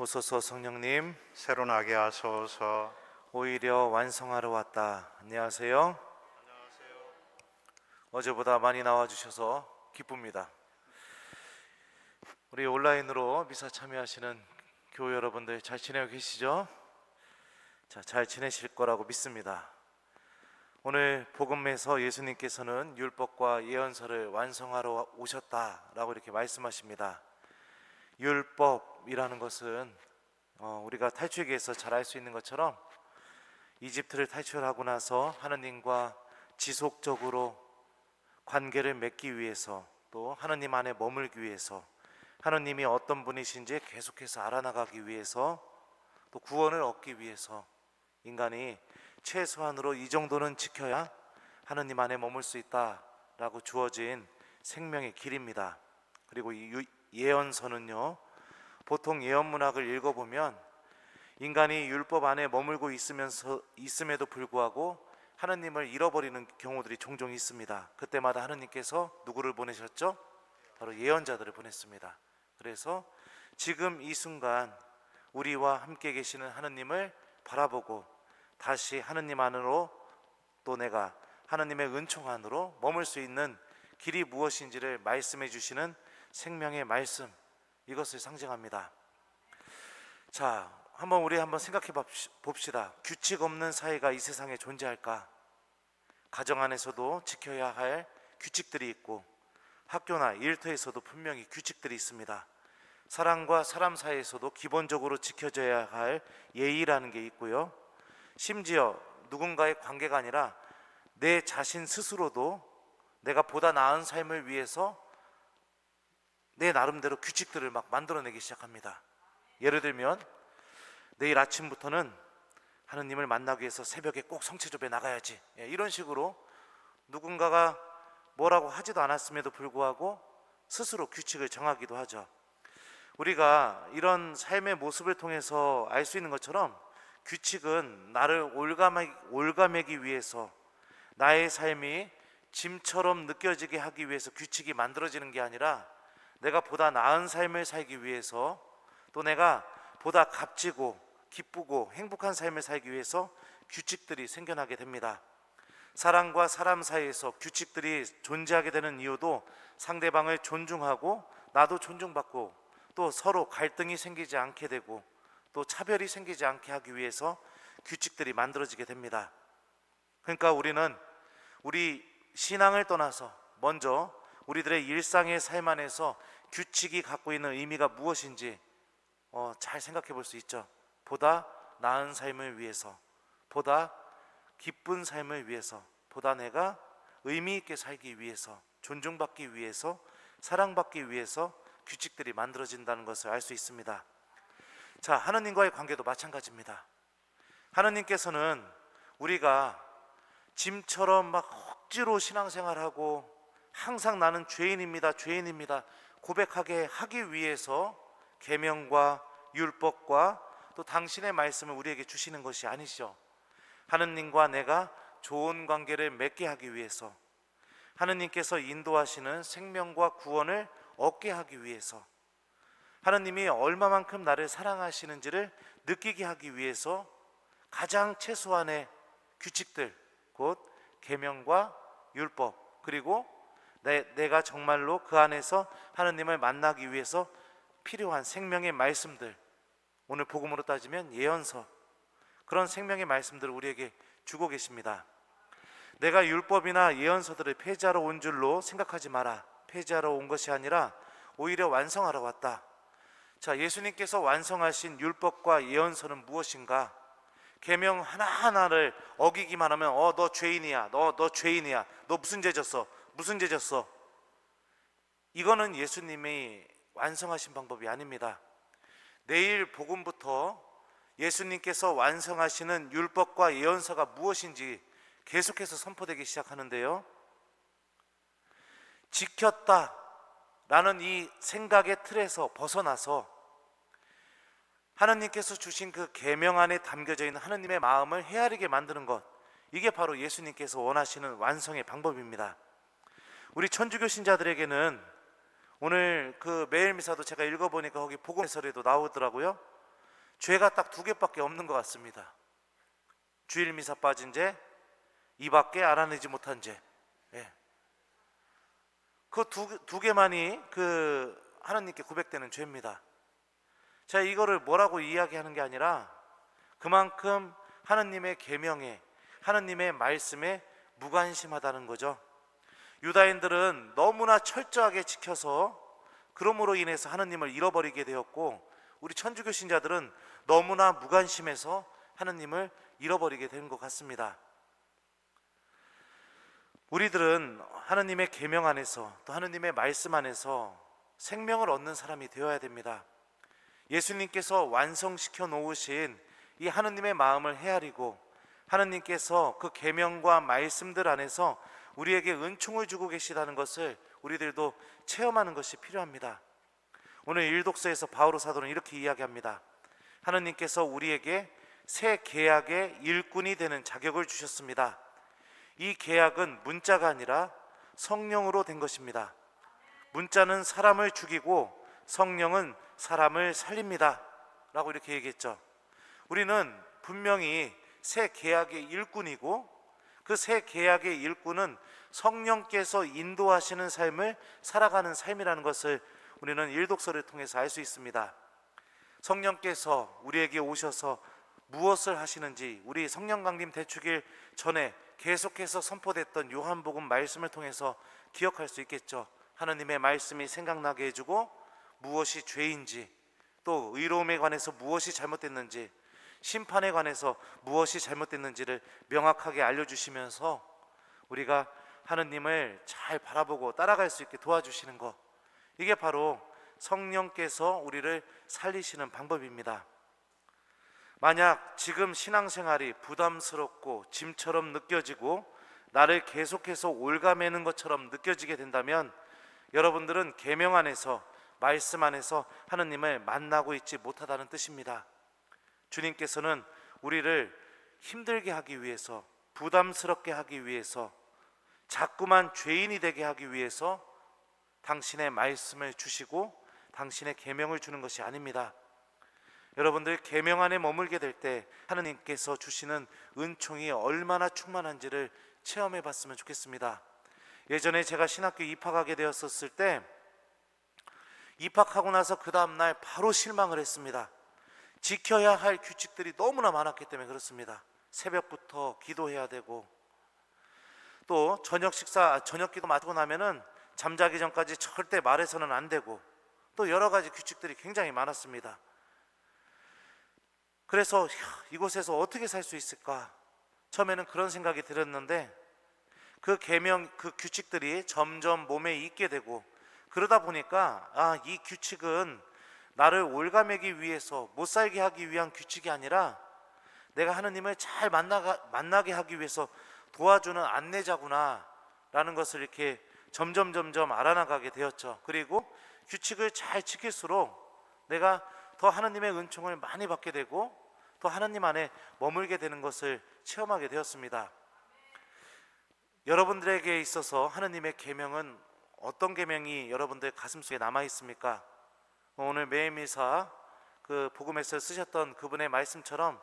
오소서 성령님, 새로 나게 하소서. 오히려 완성하러 왔다. 안녕하세요. 어제보다 많이 나와주셔서 기쁩니다. 우리 온라인으로 미사 참여하시는 교회 여러분들 잘 지내고 계시죠? 자, 잘 지내실 거라고 믿습니다. 오늘 복음에서 예수님께서는 율법과 예언서를 완성하러 오셨다라고 이렇게 말씀하십니다. 율법이라는 것은 우리가 탈출기에서 잘 알 수 있는 것처럼 이집트를 탈출하고 나서 하느님과 지속적으로 관계를 맺기 위해서, 또 하느님 안에 머물기 위해서, 하느님이 어떤 분이신지 계속해서 알아나가기 위해서, 또 구원을 얻기 위해서 인간이 최소한으로 이 정도는 지켜야 하느님 안에 머물 수 있다라고 주어진 생명의 길입니다. 그리고 이 예언서는요, 보통 예언문학을 읽어보면 인간이 율법 안에 머물고 있음에도 불구하고 하느님을 잃어버리는 경우들이 종종 있습니다. 그때마다 하느님께서 누구를 보내셨죠? 바로 예언자들을 보냈습니다. 그래서 지금 이 순간 우리와 함께 계시는 하느님을 바라보고 다시 하느님 안으로, 또 내가 하느님의 은총 안으로 머물 수 있는 길이 무엇인지를 말씀해 주시는 생명의 말씀, 이것을 상징합니다. 자, 우리 한번 생각해 봅시다. 규칙 없는 사회가 이 세상에 존재할까? 가정 안에서도 지켜야 할 규칙들이 있고, 학교나 일터에서도 분명히 규칙들이 있습니다. 사람과 사람 사이에서도 기본적으로 지켜져야 할 예의라는 게 있고요. 심지어 누군가의 관계가 아니라 내 자신 스스로도 내가 보다 나은 삶을 위해서 내 나름대로 규칙들을 막 만들어내기 시작합니다. 예를 들면 내일 아침부터는 하느님을 만나기 위해서 새벽에 꼭 성체조에 나가야지, 이런 식으로 누군가가 뭐라고 하지도 않았음에도 불구하고 스스로 규칙을 정하기도 하죠. 우리가 이런 삶의 모습을 통해서 알 수 있는 것처럼 규칙은 나를 올가매기 위해서, 나의 삶이 짐처럼 느껴지게 하기 위해서 규칙이 만들어지는 게 아니라 내가 보다 나은 삶을 살기 위해서, 또 내가 보다 값지고 기쁘고 행복한 삶을 살기 위해서 규칙들이 생겨나게 됩니다. 사람과 사람 사이에서 규칙들이 존재하게 되는 이유도 상대방을 존중하고 나도 존중받고, 또 서로 갈등이 생기지 않게 되고 또 차별이 생기지 않게 하기 위해서 규칙들이 만들어지게 됩니다. 그러니까 우리는 우리 신앙을 떠나서 먼저 우리들의 일상의 삶 안에서 규칙이 갖고 있는 의미가 무엇인지 잘 생각해 볼 수 있죠. 보다 나은 삶을 위해서, 보다 기쁜 삶을 위해서, 보다 내가 의미 있게 살기 위해서, 존중받기 위해서, 사랑받기 위해서 규칙들이 만들어진다는 것을 알 수 있습니다. 자, 하느님과의 관계도 마찬가지입니다. 하느님께서는 우리가 짐처럼 막 억지로 신앙생활하고 항상 나는 죄인입니다 고백하게 하기 위해서 계명과 율법과 또 당신의 말씀을 우리에게 주시는 것이 아니죠. 하느님과 내가 좋은 관계를 맺게 하기 위해서, 하느님께서 인도하시는 생명과 구원을 얻게 하기 위해서, 하느님이 얼마만큼 나를 사랑하시는지를 느끼게 하기 위해서 가장 최소한의 규칙들, 곧 계명과 율법, 그리고 내가 정말로 그 안에서 하느님을 만나기 위해서 필요한 생명의 말씀들, 오늘 복음으로 따지면 예언서, 그런 생명의 말씀들을 우리에게 주고 계십니다. 내가 율법이나 예언서들을 폐지하러 온 줄로 생각하지 마라. 폐지하러 온 것이 아니라 오히려 완성하러 왔다. 자, 예수님께서 완성하신 율법과 예언서는 무엇인가? 계명 하나하나를 어기기만 하면 너 죄인이야, 너 죄인이야, 너 무슨 죄 졌어, 무슨 죄 졌어, 이거는 예수님이 완성하신 방법이 아닙니다. 내일 복음부터 예수님께서 완성하시는 율법과 예언서가 무엇인지 계속해서 선포되기 시작하는데요, 지켰다라는 이 생각의 틀에서 벗어나서 하느님께서 주신 그 계명 안에 담겨져 있는 하느님의 마음을 헤아리게 만드는 것, 이게 바로 예수님께서 원하시는 완성의 방법입니다. 우리 천주교 신자들에게는 오늘 그 매일 미사도 제가 읽어보니까 거기 복음 해설에도 나오더라고요. 죄가 딱 두 개밖에 없는 것 같습니다. 주일 미사 빠진 죄, 이밖에 알아내지 못한 죄. 예. 그 두 개만이 하나님께 고백되는 죄입니다. 자, 이거를 뭐라고 이야기하는 게 아니라 그만큼 하나님의 계명에, 하나님의 말씀에 무관심하다는 거죠. 유다인들은 너무나 철저하게 지켜서 그러므로 인해서 하나님을 잃어버리게 되었고, 우리 천주교 신자들은 너무나 무관심해서 하나님을 잃어버리게 된 것 같습니다. 우리들은 하나님의 계명 안에서, 또 하나님의 말씀 안에서 생명을 얻는 사람이 되어야 됩니다. 예수님께서 완성시켜 놓으신 이 하나님의 마음을 헤아리고, 하나님께서 그 계명과 말씀들 안에서 우리에게 은총을 주고 계시다는 것을 우리들도 체험하는 것이 필요합니다. 오늘 일독서에서 바오로 사도는 이렇게 이야기합니다. 하나님께서 우리에게 새 계약의 일꾼이 되는 자격을 주셨습니다. 이 계약은 문자가 아니라 성령으로 된 것입니다. 문자는 사람을 죽이고 성령은 사람을 살립니다 라고 이렇게 얘기했죠. 우리는 분명히 새 계약의 일꾼이고, 그 새 계약의 일꾼은 성령께서 인도하시는 삶을 살아가는 삶이라는 것을 우리는 일독서를 통해서 알 수 있습니다. 성령께서 우리에게 오셔서 무엇을 하시는지 우리 성령 강림 대축일 전에 계속해서 선포됐던 요한복음 말씀을 통해서 기억할 수 있겠죠. 하나님의 말씀이 생각나게 해주고, 무엇이 죄인지, 또 의로움에 관해서 무엇이 잘못됐는지, 심판에 관해서 무엇이 잘못됐는지를 명확하게 알려주시면서 우리가 하나님을 잘 바라보고 따라갈 수 있게 도와주시는 것, 이게 바로 성령께서 우리를 살리시는 방법입니다. 만약 지금 신앙생활이 부담스럽고 짐처럼 느껴지고 나를 계속해서 올가매는 것처럼 느껴지게 된다면 여러분들은 계명 안에서, 말씀 안에서 하나님을 만나고 있지 못하다는 뜻입니다. 주님께서는 우리를 힘들게 하기 위해서, 부담스럽게 하기 위해서, 자꾸만 죄인이 되게 하기 위해서 당신의 말씀을 주시고 당신의 계명을 주는 것이 아닙니다. 여러분들 계명 안에 머물게 될 때 하나님께서 주시는 은총이 얼마나 충만한지를 체험해 봤으면 좋겠습니다. 예전에 제가 신학교 입학하게 되었을 때, 입학하고 나서 그 다음날 바로 실망을 했습니다. 지켜야 할 규칙들이 너무나 많았기 때문에 그렇습니다. 새벽부터 기도해야 되고, 또 저녁 기도 마치고 나면은 잠자기 전까지 절대 말해서는 안 되고, 또 여러 가지 규칙들이 굉장히 많았습니다. 그래서 이곳에서 어떻게 살 수 있을까? 처음에는 그런 생각이 들었는데, 그 계명, 그 규칙들이 점점 몸에 익게 되고, 그러다 보니까 이 규칙은 나를 올가매기 위해서, 못 살게 하기 위한 규칙이 아니라 내가 하나님을 잘 만나게 하기 위해서 도와주는 안내자구나 라는 것을 이렇게 점점 알아나가게 되었죠. 그리고 규칙을 잘 지킬수록 내가 더 하나님의 은총을 많이 받게 되고, 또 하나님 안에 머물게 되는 것을 체험하게 되었습니다. 여러분들에게 있어서 하나님의 계명은 어떤 계명이 여러분들 가슴속에 남아 있습니까? 오늘 매일 미사 그 복음에서 쓰셨던 그분의 말씀처럼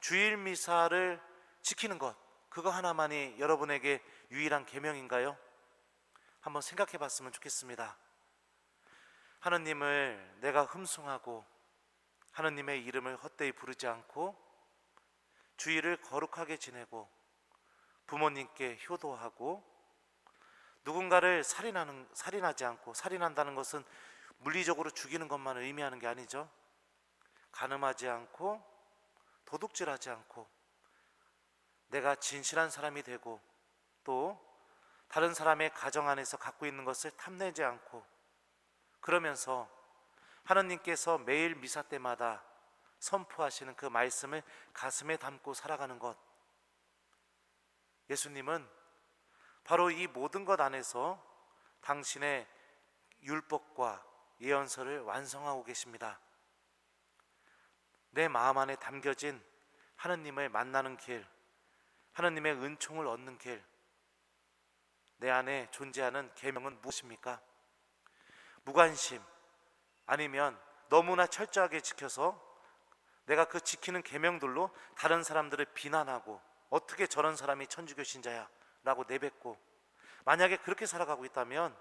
주일 미사를 지키는 것, 그거 하나만이 여러분에게 유일한 계명인가요? 한번 생각해 봤으면 좋겠습니다. 하나님을 내가 흠숭하고 하나님의 이름을 헛되이 부르지 않고 주일을 거룩하게 지내고 부모님께 효도하고 누군가를 살인하지 않고, 살인한다는 것은 물리적으로 죽이는 것만 의미하는 게 아니죠. 간음하지 않고 도둑질하지 않고 내가 진실한 사람이 되고, 또 다른 사람의 가정 안에서 갖고 있는 것을 탐내지 않고, 그러면서 하나님께서 매일 미사 때마다 선포하시는 그 말씀을 가슴에 담고 살아가는 것, 예수님은 바로 이 모든 것 안에서 당신의 율법과 예언서를 완성하고 계십니다. 내 마음 안에 담겨진 하나님을 만나는 길, 하나님의 은총을 얻는 길, 내 안에 존재하는 계명은 무엇입니까? 무관심, 아니면 너무나 철저하게 지켜서 내가 그 지키는 계명들로 다른 사람들을 비난하고 어떻게 저런 사람이 천주교 신자야 라고 내뱉고, 만약에 그렇게 살아가고 있다면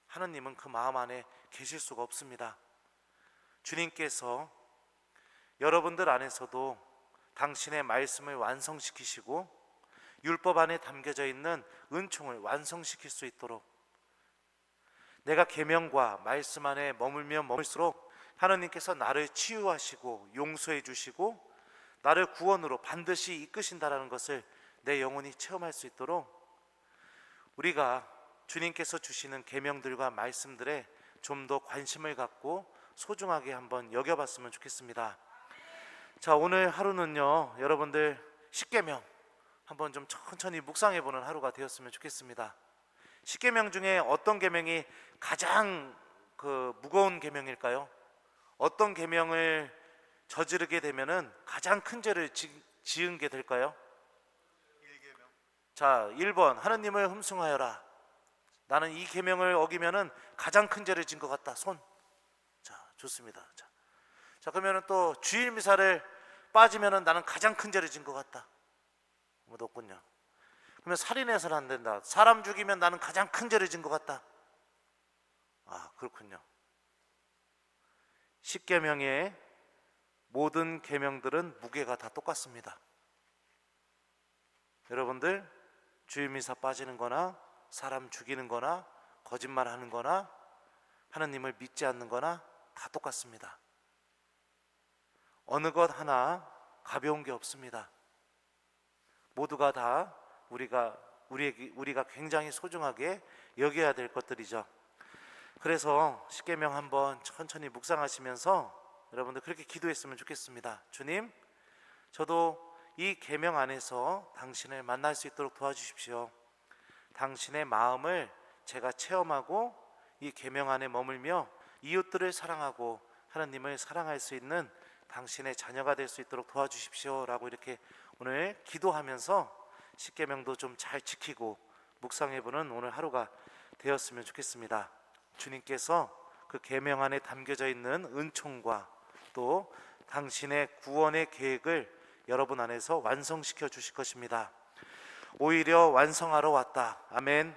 하느님은 그 마음 안에 계실 수가 없습니다. 주님께서 여러분들 안에서도 당신의 말씀을 완성시키시고 율법 안에 담겨져 있는 은총을 완성시킬 수 있도록, 내가 계명과 말씀 안에 머물수록 하느님께서 나를 치유하시고 용서해 주시고 나를 구원으로 반드시 이끄신다라는 것을 내 영혼이 체험할 수 있도록 우리가 주님께서 주시는 계명들과 말씀들에 좀 더 관심을 갖고 소중하게 한번 여겨봤으면 좋겠습니다. 자, 오늘 하루는요, 여러분들 십계명 한번 좀 천천히 묵상해보는 하루가 되었으면 좋겠습니다. 십계명 중에 어떤 계명이 가장 무거운 계명일까요? 어떤 계명을 저지르게 되면은 가장 큰 죄를 지은 게 될까요? 1계명. 자, 1번 하느님을 흠숭하여라. 나는 이 계명을 어기면은 가장 큰 죄를 지은 것 같다. 손. 자, 좋습니다. 자, 그러면은 또 주일 미사를 빠지면은 나는 가장 큰 죄를 지은 것 같다. 뭐 없군요. 그러면 살인해서는 안 된다. 사람 죽이면 나는 가장 큰 죄를 지은 것 같다. 아, 그렇군요. 십계명의 모든 계명들은 무게가 다 똑같습니다. 여러분들 주일 미사 빠지는 거나 사람 죽이는 거나 거짓말하는 거나 하느님을 믿지 않는 거나 다 똑같습니다. 어느 것 하나 가벼운 게 없습니다. 모두가 다 우리가 굉장히 소중하게 여겨야 될 것들이죠. 그래서 십계명 한번 천천히 묵상하시면서 여러분들 그렇게 기도했으면 좋겠습니다. 주님, 저도 이 계명 안에서 당신을 만날 수 있도록 도와주십시오. 당신의 마음을 제가 체험하고 이 계명 안에 머물며 이웃들을 사랑하고 하나님을 사랑할 수 있는 당신의 자녀가 될 수 있도록 도와주십시오 라고 이렇게 오늘 기도하면서 십계명도 좀 잘 지키고 묵상해보는 오늘 하루가 되었으면 좋겠습니다. 주님께서 그 계명 안에 담겨져 있는 은총과 또 당신의 구원의 계획을 여러분 안에서 완성시켜 주실 것입니다. 오히려 완성하러 왔다. 아멘.